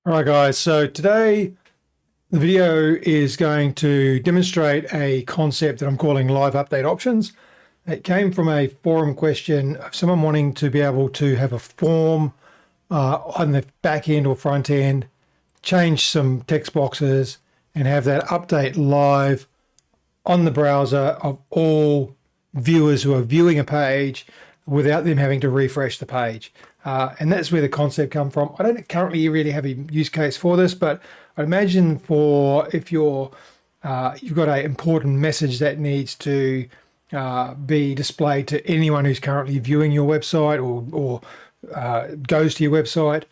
All right, guys. So today the video is going to demonstrate a concept that I'm calling live update options. It came from a forum question of someone wanting to be able to have a form on the back end or front end, change some text boxes and have that update live on the browser of all viewers who are viewing a page without them having to refresh the page. And that's where the concept come from. I don't currently really have a use case for this, but I imagine for if you've got an important message that needs to be displayed to anyone who's currently viewing your website or goes to your website,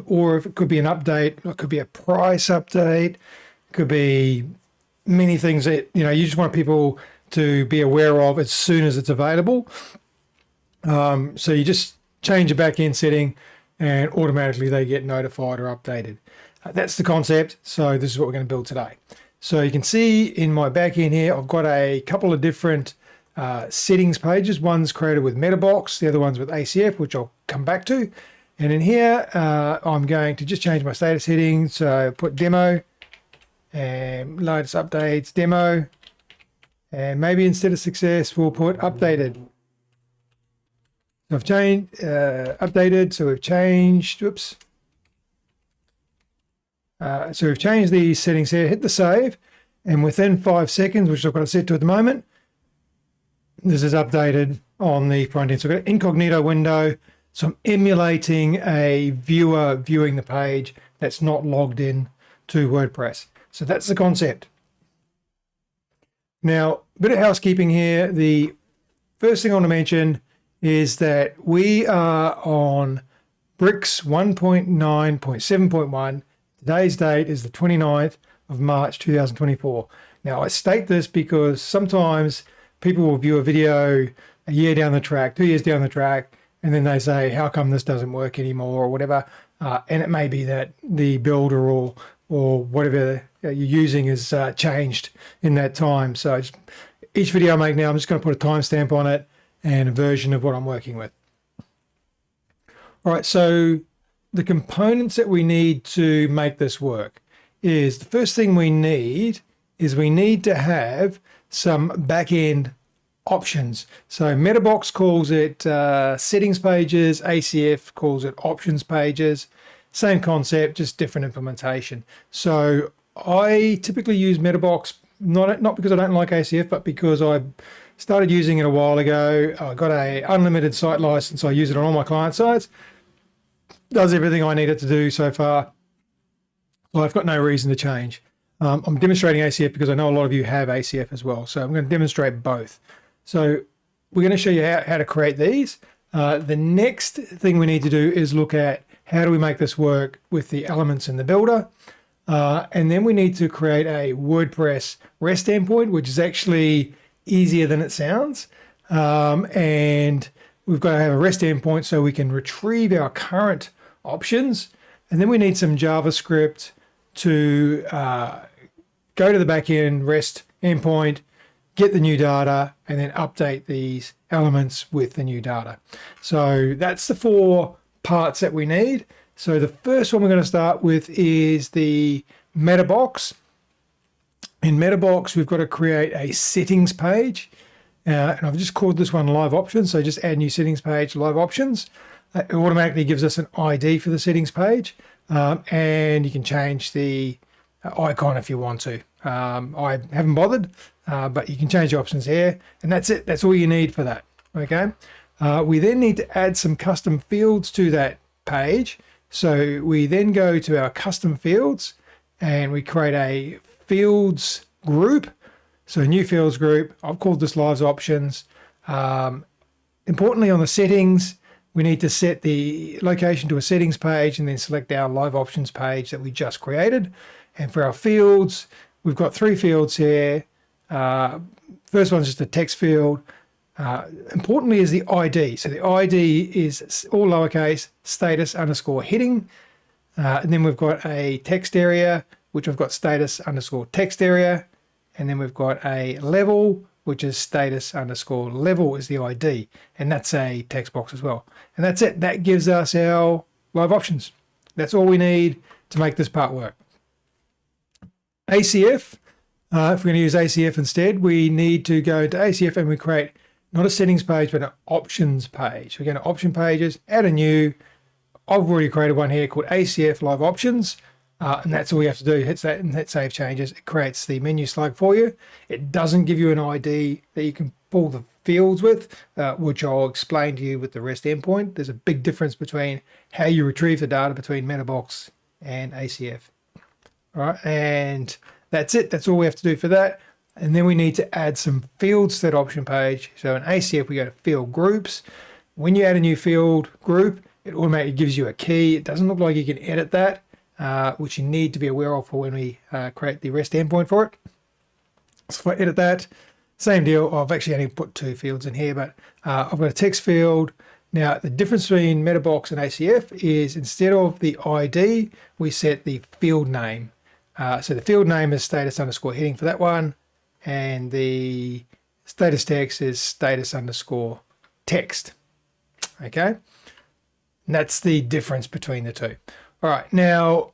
or if it could be an update, it could be a price update, it could be many things that you just want people to be aware of as soon as it's available. So you just change a back-end setting and automatically they get notified or updated. That's the concept. So this is what we're going to build today. So you can see in my back-end here, I've got a couple of different settings pages. One's created with MetaBox, the other one's with ACF, which I'll come back to. And in here, I'm going to just change my status settings. So put demo and latest updates, demo. And maybe instead of success, we'll put updated. So I've changed, updated, so we've changed, whoops. So we've changed these settings here, hit the save, and within 5 seconds, which I've got it set to at the moment, this is updated on the front end. So I've got an incognito window, so I'm emulating a viewer viewing the page that's not logged in to WordPress. So that's the concept. Now, a bit of housekeeping here. The first thing I want to mention is that we are on Bricks 1.9.7.1. Today's date is the 29th of March 2024. Now, I state this because sometimes people will view a video a year down the track, 2 years down the track, and then they say, how come this doesn't work anymore or whatever? And it may be that the builder or whatever you're using has changed in that time. So each video I make now, I'm just going to put a timestamp on it and a version of what I'm working with. All right, so the components that we need to make this work is the first thing we need to have some back-end options. So MetaBox calls it settings pages, ACF calls it options pages. Same concept, just different implementation. So I typically use MetaBox, not because I don't like ACF, but because I started using it a while ago. I got a unlimited site license. I use it on all my client sites. Does everything I need it to do so far. Well, I've got no reason to change. I'm demonstrating ACF because I know a lot of you have ACF as well. So I'm going to demonstrate both. So we're going to show you how to create these. The next thing we need to do is look at how do we make this work with the elements in the builder. And then we need to create a WordPress REST endpoint, which is actually easier than it sounds. And we've got to have a REST endpoint so we can retrieve our current options. And then we need some JavaScript to go to the backend REST endpoint, get the new data, and then update these elements with the new data. So that's the 4 parts that we need. So the first one we're going to start with is the MetaBox. In MetaBox, we've got to create a settings page. And I've just called this one live options. So just add new settings page, live options. It automatically gives us an ID for the settings page. And you can change the icon if you want to. I haven't bothered, but you can change the options here. And that's it. That's all you need for that. Okay. We then need to add some custom fields to that page. So we then go to our custom fields and we create a fields group. So a new fields group. I've called this live options. Importantly, on the settings, we need to set the location to a settings page and then select our live options page that we just created. And for our fields, we've got 3 fields here. First one's just a text field. Importantly is the ID. So the ID is all lowercase, status underscore heading. And then we've got a text area, which I've got status underscore text area. And then we've got a level, which is status underscore level is the ID. And that's a text box as well. And that's it. That gives us our live options. That's all we need. to make this part work. ACF, if we're going to use ACF instead, we need to go into ACF and we create not a settings page, but an options page. We're going to option pages, add a new. I've already created one here called ACF Live Options. And that's all you have to do. Hit that and hit Save Changes. It creates the menu slug for you. It doesn't give you an ID that you can pull the fields with, which I'll explain to you with the REST endpoint. There's a big difference between how you retrieve the data between MetaBox and ACF. All right, and that's it. That's all we have to do for that. And then we need to add some fields to that option page. So in ACF, we go to Field Groups. When you add a new field group, it automatically gives you a key. It doesn't look like you can edit that. Which you need to be aware of for when we create the REST endpoint for it. So if I edit that, same deal. I've actually only put 2 fields in here, but I've got a text field. Now, the difference between MetaBox and ACF is instead of the ID, we set the field name. So the field name is status underscore heading for that one, and the status text is status underscore text. Okay, and that's the difference between the two. All right, now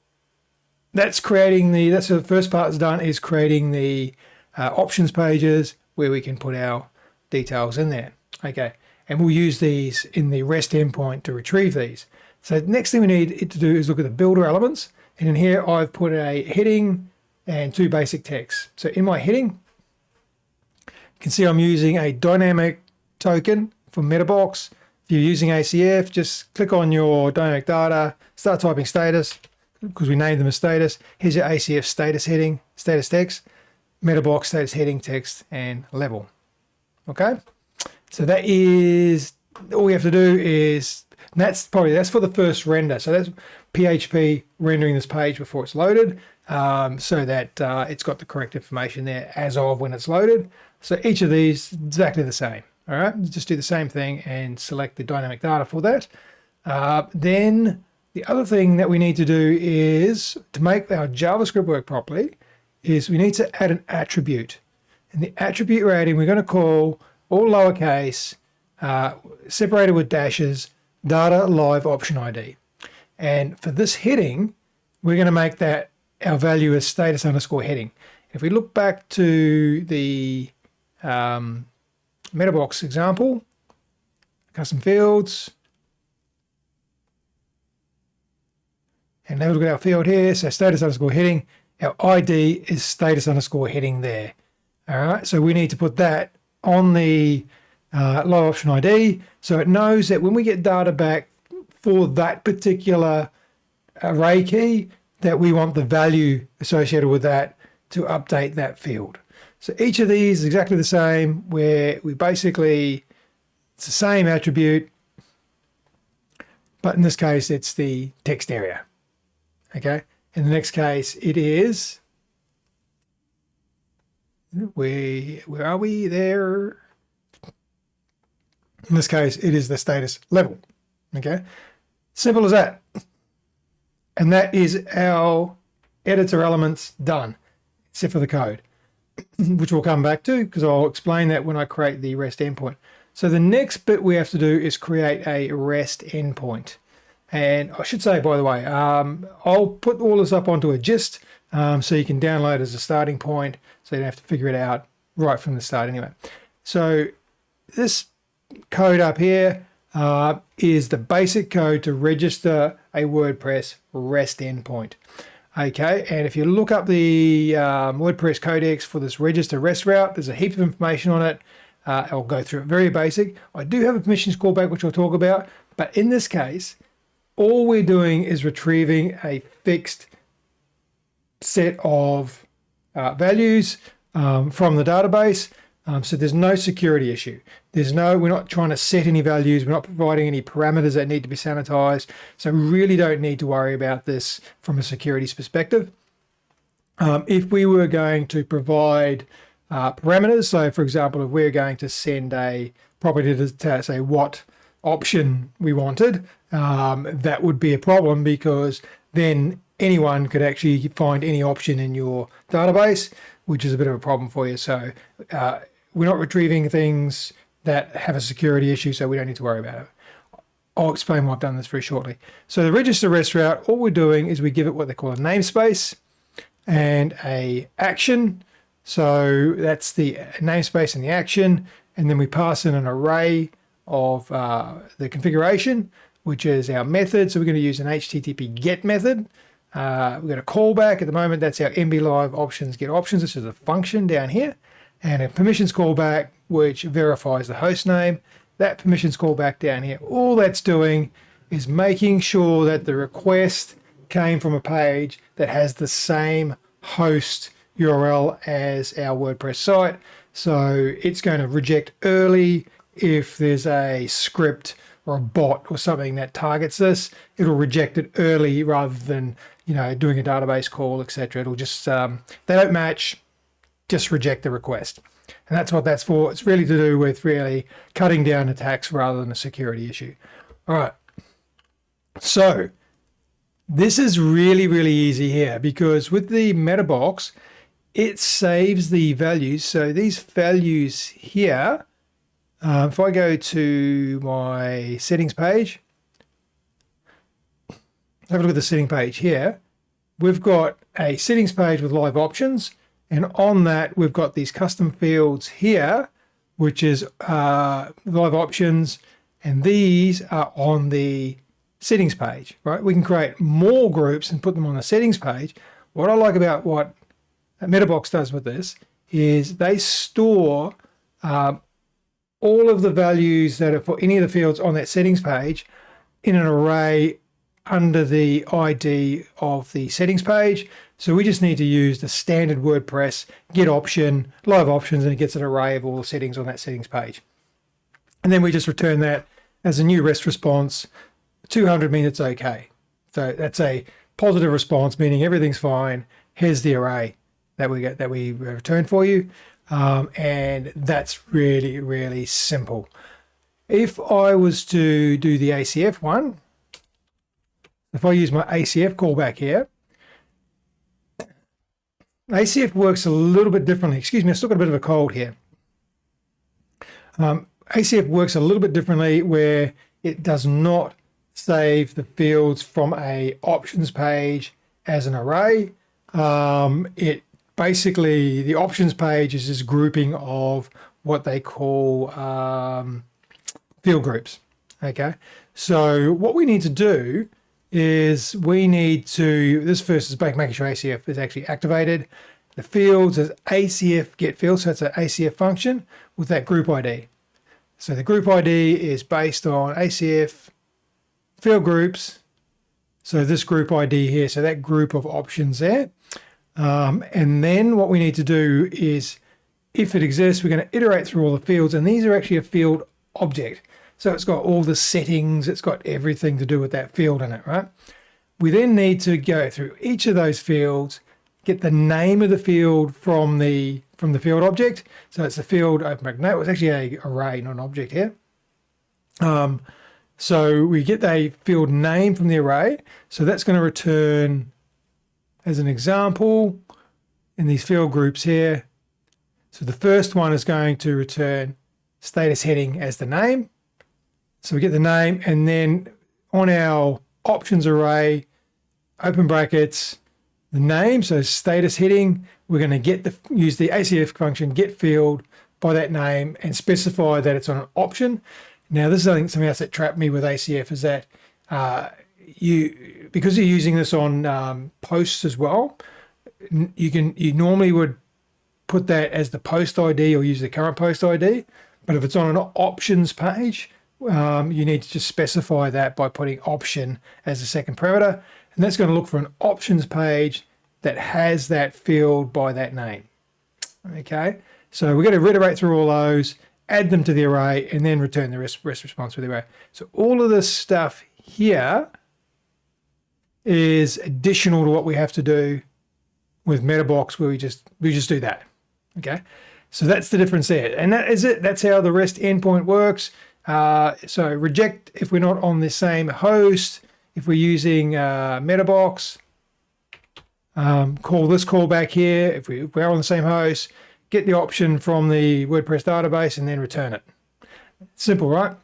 that's the first part is done, is creating the options pages where we can put our details in there. Okay, and we'll use these in the REST endpoint to retrieve these. So the next thing we need it to do is look at the builder elements. And in here, I've put a heading and 2 basic texts. So in my heading, you can see I'm using a dynamic token from MetaBox. If you're using ACF, just click on your dynamic data, start typing status, because we named them as status. Here's your ACF status heading, status text, MetaBox status heading, text, and level. Okay, so that is all we have to do is, that's for the first render. So that's PHP rendering this page before it's loaded, so that it's got the correct information there as of when it's loaded. So each of these exactly the same. All right, just do the same thing and select the dynamic data for that. Then the other thing that we need to do is, to make our JavaScript work properly, is we need to add an attribute. And the attribute we're adding, we're going to call all lowercase, separated with dashes, data live option ID. And for this heading, we're going to make that our value is status underscore heading. If we look back to the MetaBox example, custom fields, and now look at our field here. So status underscore heading, our ID is status underscore heading there. All right, so we need to put that on the live option ID, so it knows that when we get data back for that particular array key, that we want the value associated with that to update that field. So each of these is exactly the same, where we basically, it's the same attribute, but in this case, it's the text area. Okay. In the next case, it is, where are we there? In this case, it is the status level. Okay. Simple as that. And that is our editor elements done, except for the code, which we'll come back to because I'll explain that when I create the REST endpoint. So the next bit we have to do is create a REST endpoint. And I should say, by the way, I'll put all this up onto a gist so you can download as a starting point, so you don't have to figure it out right from the start anyway. So this code up here is the basic code to register a WordPress REST endpoint. Okay, and if you look up the WordPress codex for this register REST route, there's a heap of information on it. I'll go through it very basic. I do have a permissions callback, which I'll talk about, but in this case, all we're doing is retrieving a fixed set of values from the database. So there's no security issue. We're not trying to set any values. We're not providing any parameters that need to be sanitized. So we really don't need to worry about this from a security perspective. If we were going to provide parameters, so for example, if we're going to send a property to say what option we wanted, that would be a problem, because then anyone could actually find any option in your database, which is a bit of a problem for you. So we're not retrieving things that have a security issue, so we don't need to worry about it. I'll explain why I've done this very shortly. So the register REST route, all we're doing is we give it what they call a namespace and a action. So that's the namespace and the action, and then we pass in an array of the configuration, which is our method. So we're going to use an HTTP GET method. We've got a callback at the moment. That's our MB Live options get options. This is a function down here, and a permissions callback, which verifies the host name. That permissions callback down here, all that's doing is making sure that the request came from a page that has the same host URL as our WordPress site. So it's going to reject early if there's a script or a bot or something that targets this. It'll reject it early rather than, you know, doing a database call, etc. It'll just they don't match, just reject the request. And that's what that's for. It's really to do with really cutting down attacks rather than a security issue. All right. So this is really, really easy here because with the MetaBox, it saves the values. So these values here, if I go to my settings page, have a look at the setting page here. We've got a settings page with live options. And on that, we've got these custom fields here, which is live options. And these are on the settings page, right? We can create more groups and put them on the settings page. What I like about what MetaBox does with this is they store all of the values that are for any of the fields on that settings page in an array under the ID of the settings page. So we just need to use the standard WordPress get option, live options, and it gets an array of all the settings on that settings page. And then we just return that as a new REST response. 200 means it's okay. So that's a positive response, meaning everything's fine. Here's the array that we return for you. And that's really, really simple. If I was to do the ACF one, if I use my ACF callback here, ACF works a little bit differently. Excuse me, I still got a bit of a cold here. ACF works a little bit differently where it does not save the fields from a options page as an array. It basically, the options page is this grouping of what they call field groups. Okay, so what we need to do is we need to, this first is making sure ACF is actually activated. The fields is ACF get fields, so it's an ACF function with that group ID. So the group ID is based on ACF field groups. So this group ID here, so that group of options there. And then what we need to do is, if it exists, we're going to iterate through all the fields, and these are actually a field object. So it's got all the settings, it's got everything to do with that field in it, right? We then need to go through each of those fields, get the name of the field from the field object. So it's the field open bracket. No, it was actually an array, not an object here. So we get a field name from the array. So that's going to return, as an example, in these field groups here. So the first one is going to return status heading as the name. So we get the name, and then on our options array, open brackets, the name, so status heading, we're going to use the ACF function get field by that name and specify that it's on an option. Now this is something else that trapped me with ACF is that because you're using this on posts as well, you normally would put that as the post ID or use the current post ID, but if it's on an options page, you need to just specify that by putting option as the second parameter, and that's going to look for an options page that has that field by that name. Okay, so we're going to reiterate through all those, add them to the array, and then return the REST response with the array. So all of this stuff here is additional to what we have to do with MetaBox, where we just do that. Okay, so that's the difference there, and that is it. That's how the REST endpoint works. So reject if we're not on the same host. If we're using MetaBox, call this callback here. If we're on the same host, get the option from the WordPress database and then return it. Simple, right?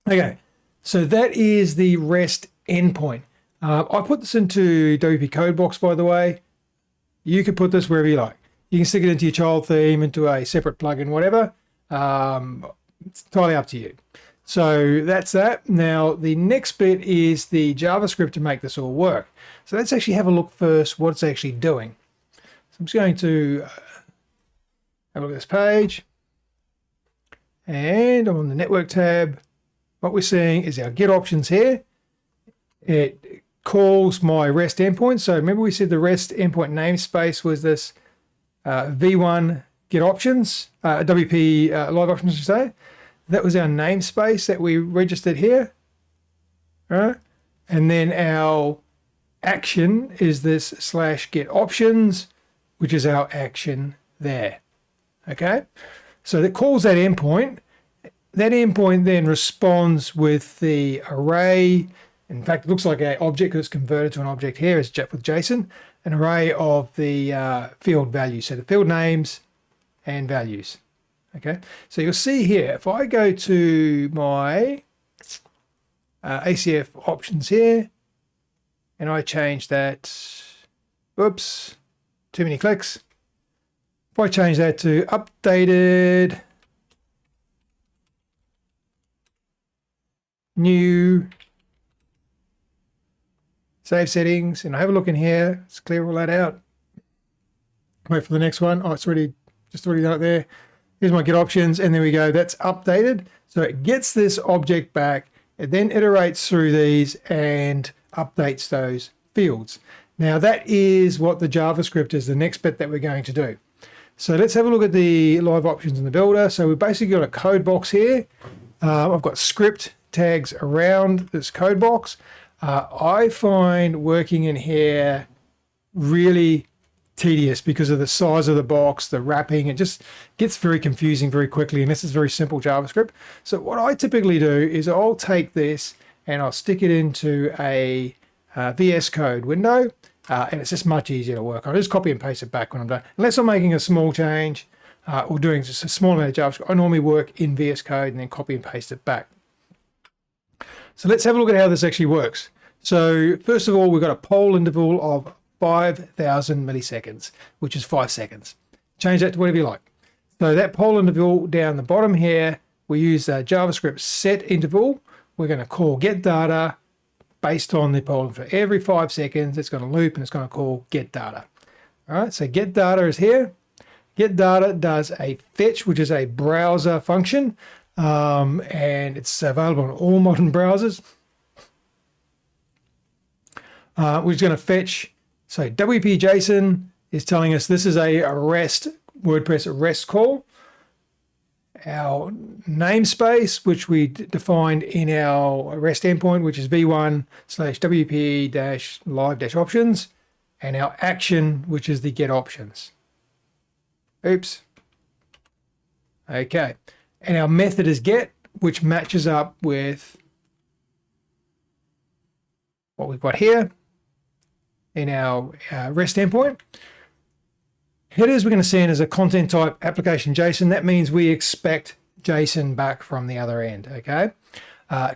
Okay. So that is the REST endpoint. I put this into WP Codebox, by the way. You could put this wherever you like. You can stick it into your child theme, into a separate plugin, whatever. It's entirely up to you. So that's that. Now, the next bit is the JavaScript to make this all work. So let's actually have a look first what it's actually doing. So I'm just going to have a look at this page. And I'm on the network tab. What we're seeing is our get options here. It calls my REST endpoint. So remember we said the REST endpoint namespace was this v1 get options, WP live options, I should say. That was our namespace that we registered here. All right. And then our action is this /get options, which is our action there. Okay. So that calls that endpoint. That endpoint then responds with the array. In fact, it looks like an object because it's converted to an object here as with JSON, an array of the field values. So the field names and values. Okay, so you'll see here, if I go to my ACF options here, and I change that, oops, too many clicks. If I change that to updated, new, save settings, and I have a look in here, let's clear all that out. Wait for the next one. Oh, it's already done it there. Here's my get options, and there we go. That's updated. So it gets this object back. It then iterates through these and updates those fields. Now that is what the JavaScript is, the next bit that we're going to do. So let's have a look at the live options in the builder. So we've basically got a code box here. I've got script tags around this code box. I find working in here really tedious because of the size of the box, the wrapping. It just gets very confusing very quickly, and this is very simple JavaScript. So what I typically do is I'll take this and I'll stick it into a VS Code window, and it's just much easier to work on. I just copy and paste it back when I'm done. Unless I'm making a small change or doing just a small amount of JavaScript, I normally work in VS Code and then copy and paste it back. So let's have a look at how this actually works. So first of all, we've got a poll interval of 5,000 milliseconds, which is 5 seconds. Change that to whatever you like. So that poll interval down the bottom here, we use a JavaScript set interval. We're going to call get data based on the poll interval. Every 5 seconds, it's going to loop and it's going to call get data. All right, so get data is here. Get data does a fetch, which is a browser function, and it's available on all modern browsers. We're just going to fetch. So WP JSON is telling us this is a REST, WordPress REST call. Our namespace, which we defined in our REST endpoint, which is v1/wp-live-options, and our action, which is the get options. Oops. Okay. And our method is get, which matches up with what we've got here in our REST endpoint. Headers we're going to send as a content type application JSON. That means we expect JSON back from the other end, okay?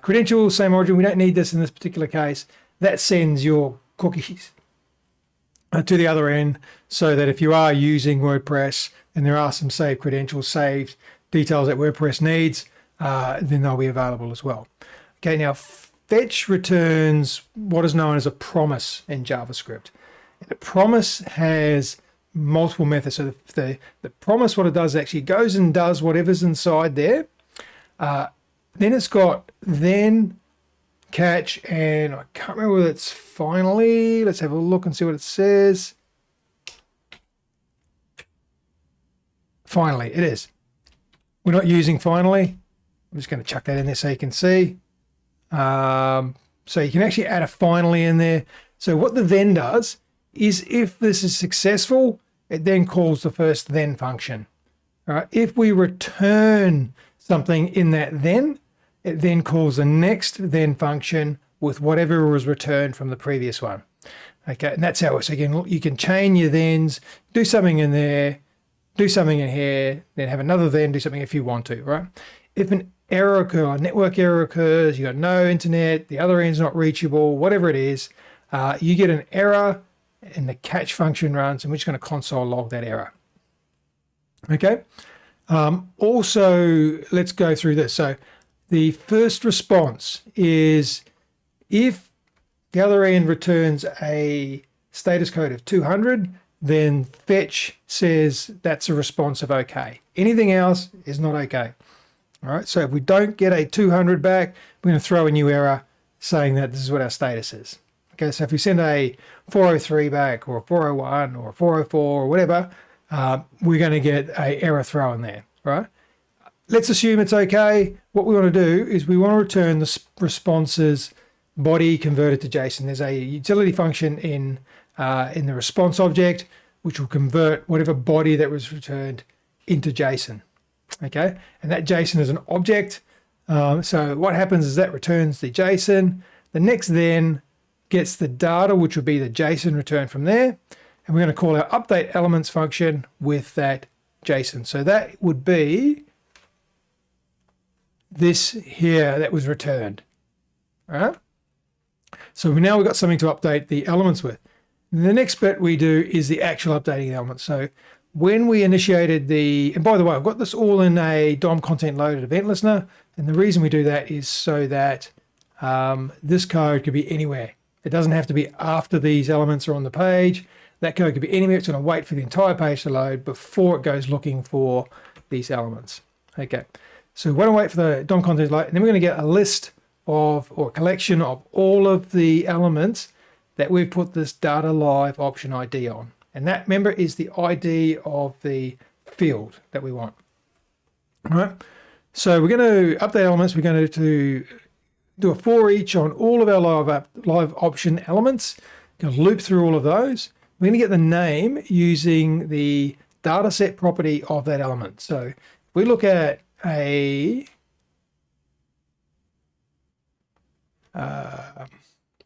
Credentials, same origin. We don't need this in this particular case. That sends your cookies to the other end so that if you are using WordPress and there are some saved credentials, saved details that WordPress needs, then they'll be available as well. Okay, now fetch returns what is known as a promise in JavaScript. The promise has multiple methods. So the promise, what it does actually goes and does whatever's inside there. Then it's got then, catch, and I can't remember whether it's finally. Let's have a look and see what it says. Finally, it is. We're not using finally. I'm just going to chuck that in there so you can see. So you can actually add a finally in there. So what the then does is if this is successful, it then calls the first then function. All right. If we return something in that then, it then calls the next then function with whatever was returned from the previous one. Okay, and that's how it works. Again, you can chain your thens, do something in there, do something in here, then have another then, do something if you want to, right? if an error occurs, a network error occurs, you got no internet, the other end's not reachable, whatever it is, you get an error and the catch function runs, and we're just going to console log that error. Okay. Also, let's go through this. So the first response is if the other end returns a status code of 200, then fetch says that's a response of okay. Anything else is not okay. All right, so if we don't get a 200 back, we're going to throw a new error saying that this is what our status is. Okay, so if we send a 403 back or a 401 or a 404 or whatever, we're going to get an error thrown there, right? Let's assume it's okay. What we want to do is we want to return the response's body converted to JSON. There's a utility function in the response object which will convert whatever body that was returned into JSON. Okay, and that JSON is an object. So what happens is that returns the JSON. The next then gets the data, which will be the JSON return from there. And we're going to call our update elements function with that JSON. So that would be this here that was returned. All right. So now we've got something to update the elements with. And the next bit we do is the actual updating elements. So when we initiated and by the way, I've got this all in a DOM content loaded event listener. And the reason we do that is so that this code could be anywhere. It doesn't have to be after these elements are on the page. That code could be anywhere. It's going to wait for the entire page to load before it goes looking for these elements. Okay, so we want to wait for the DOM content load, and then we're going to get a list of, or a collection of all of the elements that we've put this data live option ID on. And that, remember, is the ID of the field that we want. All right, so we're going to update elements. We're going to do a for each on all of our live option elements. Going to loop through all of those. We're going to get the name using the dataset property of that element. So if we look at a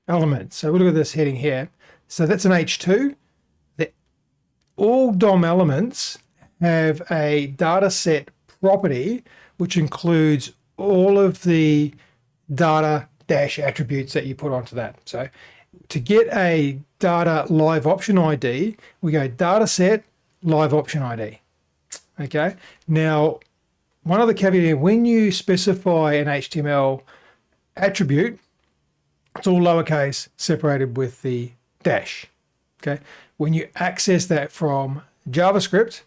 element, so we look at this heading here. So that's an H2. All DOM elements have a dataset property which includes all of the data dash attributes that you put onto that. So to get a data live option ID, we go dataset live option ID. Okay. Now, one other caveat here, when you specify an HTML attribute, it's all lowercase separated with the dash. Okay. When you access that from JavaScript,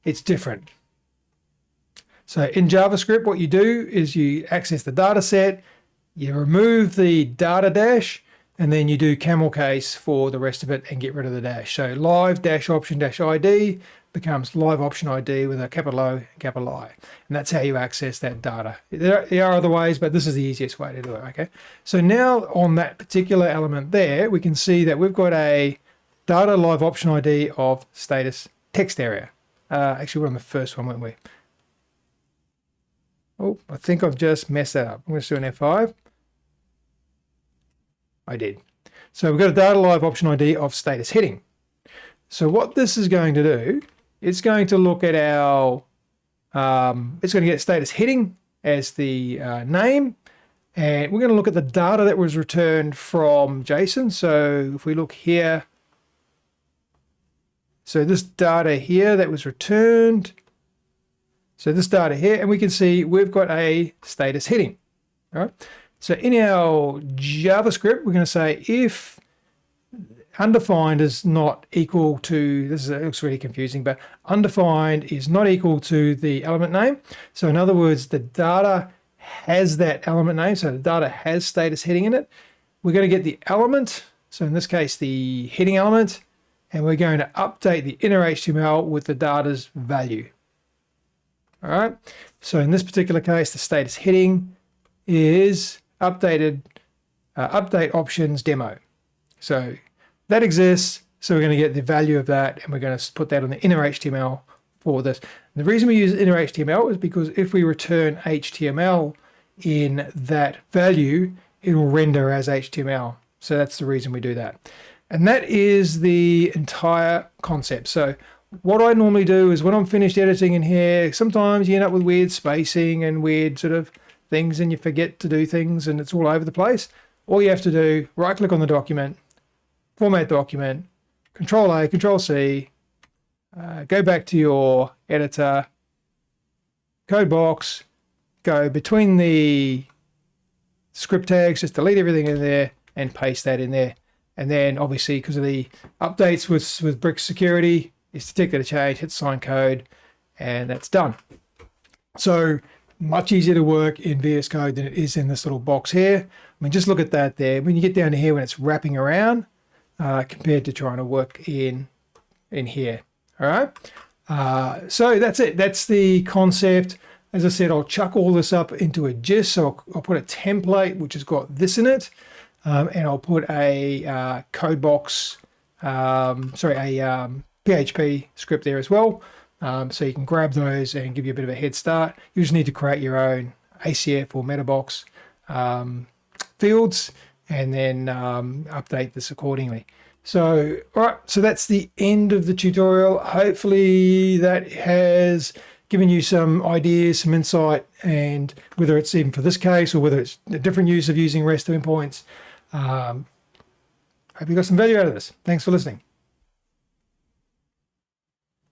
it's different. So in JavaScript, what you do is you access the data set, you remove the data dash, and then you do camel case for the rest of it and get rid of the dash. So live dash option dash ID becomes live option ID with a capital O and capital I. And that's how you access that data. There are other ways, but this is the easiest way to do it. Okay. So now on that particular element there, we can see that we've got a data live option ID of status text area. Actually, we're on the first one, weren't we? Oh, I think I've just messed that up. I'm going to do an F5. I did. So we've got a data live option ID of status heading. So what this is going to do, it's going to look at our, it's going to get status heading as the name, and we're going to look at the data that was returned from JSON. So if we look here, so this data here that was returned, so this data here, and we can see we've got a status heading. All right. So in our JavaScript, we're going to say if undefined is not equal to, it looks really confusing, but undefined is not equal to the element name. So in other words, the data has that element name. So the data has status heading in it. We're going to get the element. So in this case, the heading element, and we're going to update the inner HTML with the data's value. All right. So in this particular case, the status heading is updated, update options demo. So that exists. So we're going to get the value of that, and we're going to put that on the inner HTML for this. And the reason we use inner HTML is because if we return HTML in that value, it will render as HTML. So that's the reason we do that. And that is the entire concept. So what I normally do is when I'm finished editing in here, sometimes you end up with weird spacing and weird sort of things and you forget to do things and it's all over the place. All you have to do, right click on the document, format document, Control A, Control C, go back to your editor, code box, go between the script tags, just delete everything in there and paste that in there. And then obviously because of the updates with Brick Security, is detect a change, hit sign code, and that's done. So much easier to work in VS Code than it is in this little box here. I mean, just look at that there. When you get down to here, when it's wrapping around, compared to trying to work in here. All right. So that's it. That's the concept. As I said, I'll chuck all this up into a gist. So I'll put a template which has got this in it, and I'll put a code box, PHP script there as well. So you can grab those and give you a bit of a head start. You just need to create your own ACF or MetaBox fields and then update this accordingly. So, all right, so that's the end of the tutorial. Hopefully that has given you some ideas, some insight, and whether it's even for this case or whether it's a different use of using REST endpoints. Hope you got some value out of this. Thanks for listening.